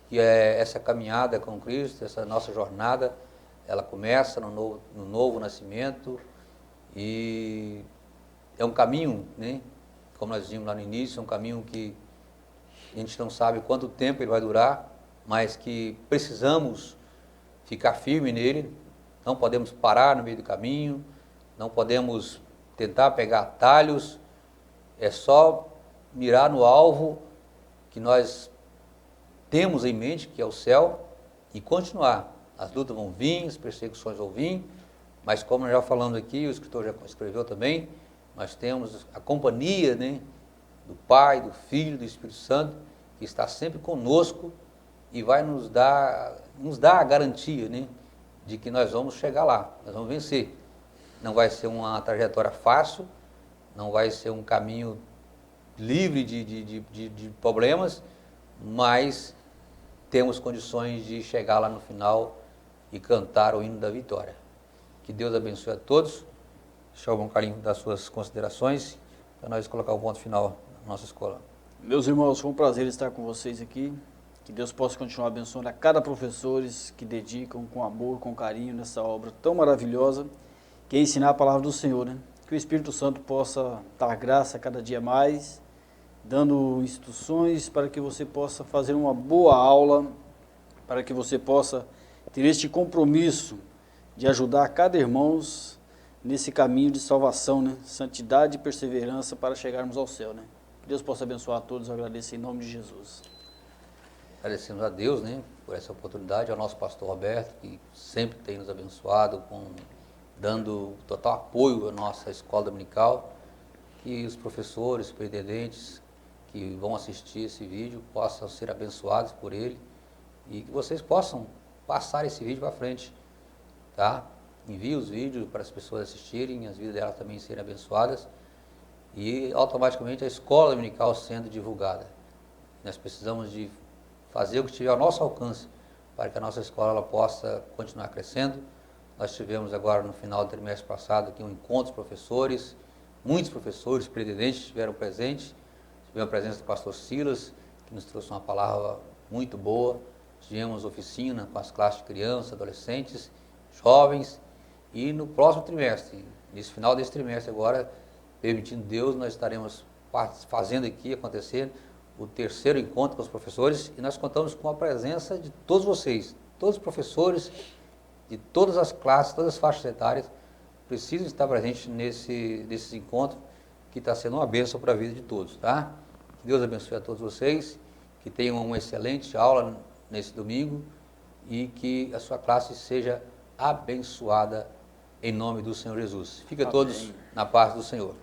que essa caminhada com Cristo, essa nossa jornada, ela começa no novo nascimento, e é um caminho, né? Como nós vimos lá no início, é um caminho que a gente não sabe quanto tempo ele vai durar, mas que precisamos ficar firme nele, não podemos parar no meio do caminho, não podemos tentar pegar atalhos, é só mirar no alvo que nós temos em mente, que é o céu, e continuar. As lutas vão vir, as perseguições vão vir, mas como nós já falamos aqui, o escritor já escreveu também, nós temos a companhia, né, do Pai, do Filho, do Espírito Santo, que está sempre conosco e vai nos dar a garantia, né, de que nós vamos chegar lá, nós vamos vencer. Não vai ser uma trajetória fácil, não vai ser um caminho livre de problemas, mas temos condições de chegar lá no final e cantar o hino da vitória. Que Deus abençoe a todos. Deixa o irmão Carlinhos dar suas considerações, para nós colocar o ponto final na nossa escola. Meus irmãos, foi um prazer estar com vocês aqui. Que Deus possa continuar abençoando a cada professores que dedicam com amor, com carinho nessa obra tão maravilhosa, que é ensinar a palavra do Senhor, né? Que o Espírito Santo possa dar graça a cada dia mais, dando instruções para que você possa fazer uma boa aula, para que você possa ter este compromisso de ajudar cada irmão nesse caminho de salvação, né? Santidade e perseverança para chegarmos ao céu, né? Que Deus possa abençoar a todos, eu agradeço em nome de Jesus. agradecemos a Deus, né, por essa oportunidade, ao nosso pastor Roberto, que sempre tem nos abençoado, dando total apoio à nossa escola dominical, que os professores, superintendentes que vão assistir esse vídeo possam ser abençoados por ele e que vocês possam passar esse vídeo para frente, tá? Envie os vídeos para as pessoas assistirem, as vidas delas também serem abençoadas e automaticamente a escola dominical sendo divulgada. Nós precisamos de fazer o que estiver ao nosso alcance para que a nossa escola ela possa continuar crescendo. Nós tivemos agora no final do trimestre passado aqui um encontro dos professores, muitos professores, presidentes estiveram presentes, tivemos a presença do pastor Silas, que nos trouxe uma palavra muito boa, tivemos oficina com as classes de crianças, adolescentes, jovens, e no próximo trimestre, nesse final desse trimestre agora, permitindo Deus, nós estaremos fazendo aqui acontecer o terceiro encontro com os professores e nós contamos com a presença de todos vocês, todos os professores de todas as classes, todas as faixas etárias, precisam estar presentes nesses encontros que está sendo uma bênção para a vida de todos, tá? Que Deus abençoe a todos vocês, que tenham uma excelente aula nesse domingo e que a sua classe seja abençoada em nome do Senhor Jesus. Fica todos na paz do Senhor.